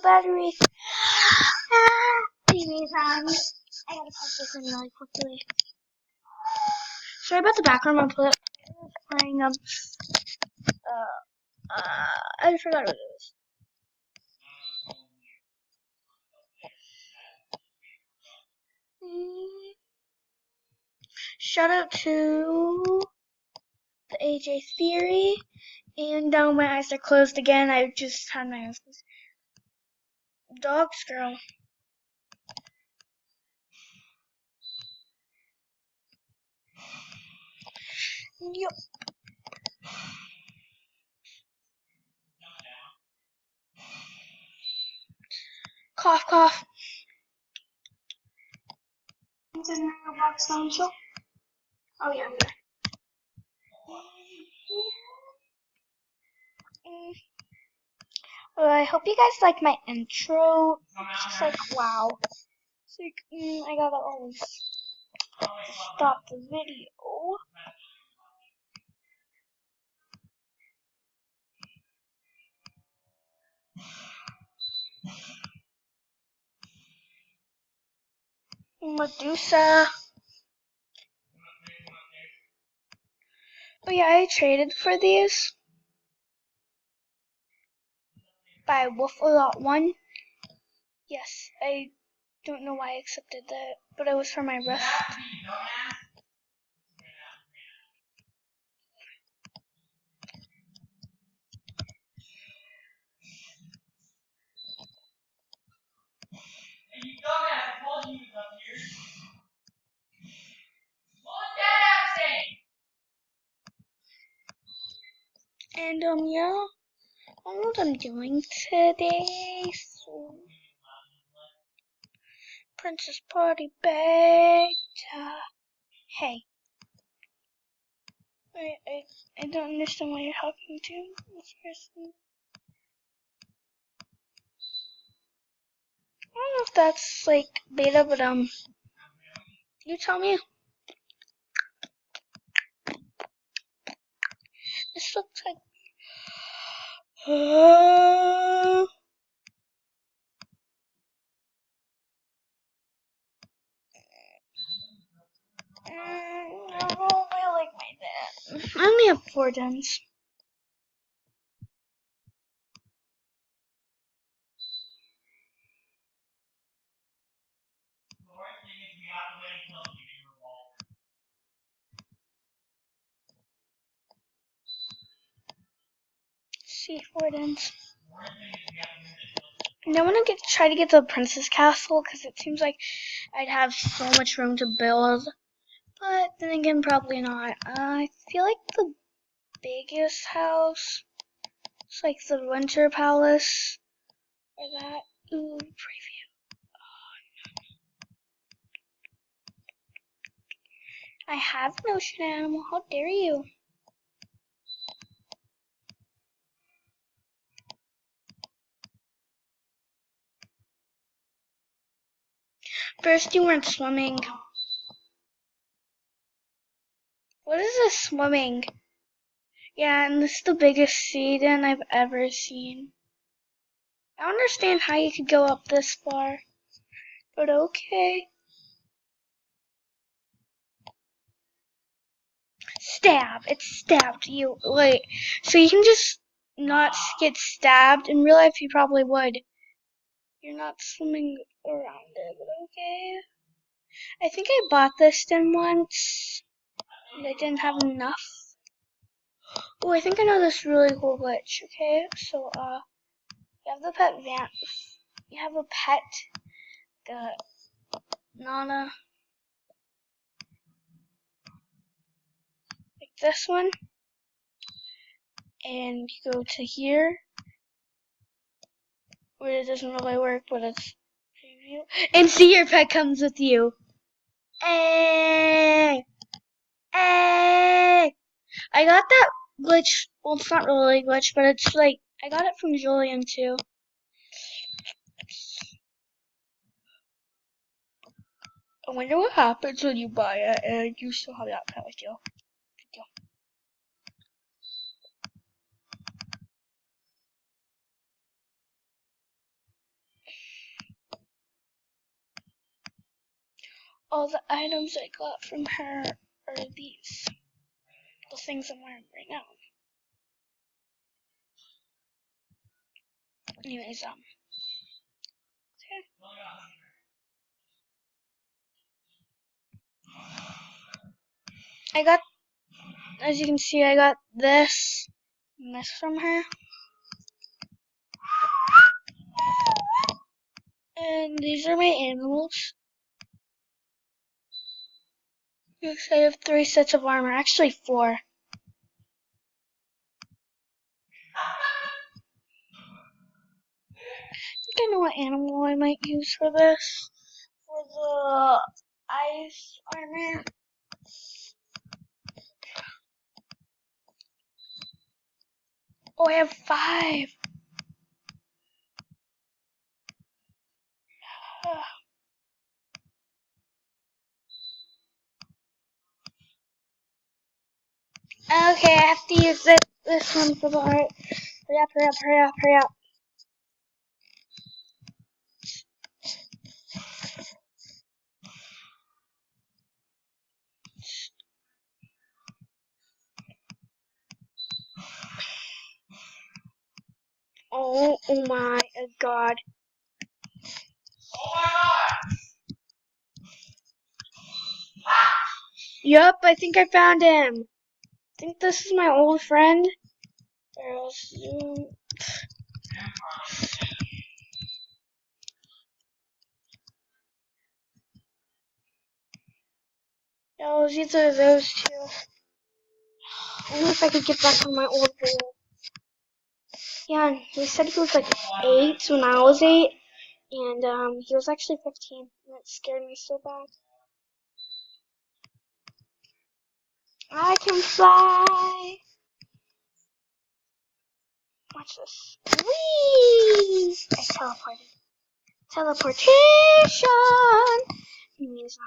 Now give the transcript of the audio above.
battery. Anyways, I gotta put this in really quickly. Sorry about the background. My player is playing I forgot what it was. Shout out to the AJ Theory. And now my eyes are closed again. I just had my eyes closed. Dogs, girl. Yep. Cough, cough. This is not a box down show. Oh yeah, yeah. Well, I hope you guys like my intro. It's just like, wow. It's like, I gotta always stop the video. Medusa. Oh yeah, I traded for these by Wolf01. Yes, I don't know why I accepted that, but it was for my wrist. And yeah, I don't know what I'm doing today. So, Princess Party Beta. Hey, I don't understand why you're talking to this person. I don't know if that's like beta, but you tell me. This looks like. I don't really like my dad. I only have 4 dens. See, 4 dens. And I want to try to get the Princess Castle because it seems like I'd have so much room to build. But then again, probably not. I feel like the biggest house is like the Winter Palace or that. Ooh, preview. I have an ocean animal. How dare you? First, you weren't swimming. What is this swimming? Yeah, and this is the biggest sea den I've ever seen. I don't understand how you could go up this far, but okay. Stab. It stabbed you. Wait, so you can just not get stabbed? In real life, you probably would. You're not swimming around it, but okay. I think I bought this den once, and I didn't have enough. Oh, I think I know this really cool glitch, okay? So, you have the pet van. You have a pet, Nana, like this one. And you go to here, where it doesn't really work, but it's preview. And see, your pet comes with you. Hey! Hey! I got that glitch. Well, it's not really a glitch, but it's like, I got it from Julian too. I wonder what happens when you buy it and you still have that pet with you. all the items I got from her are these. The things I'm wearing right now. Anyways, okay. I got, as you can see, I got this and this from her. And these are my animals. Yes, I have 3 sets of armor, actually 4. I think I know what animal I might use for this. For the ice armor. Oh, I have 5. Okay, I have to use this one for the heart. Hurry up, hurry up, hurry up, hurry up. Oh my god. Yup, I think I found him. I think this is my old friend. No, it was either of those two. I wonder if I could get back to my old boy. Yeah, he said he was like 8 when I was 8. And he was actually 15. And it scared me so bad. I can fly! Watch this. Whee! I teleported. Teleportation! Anyways,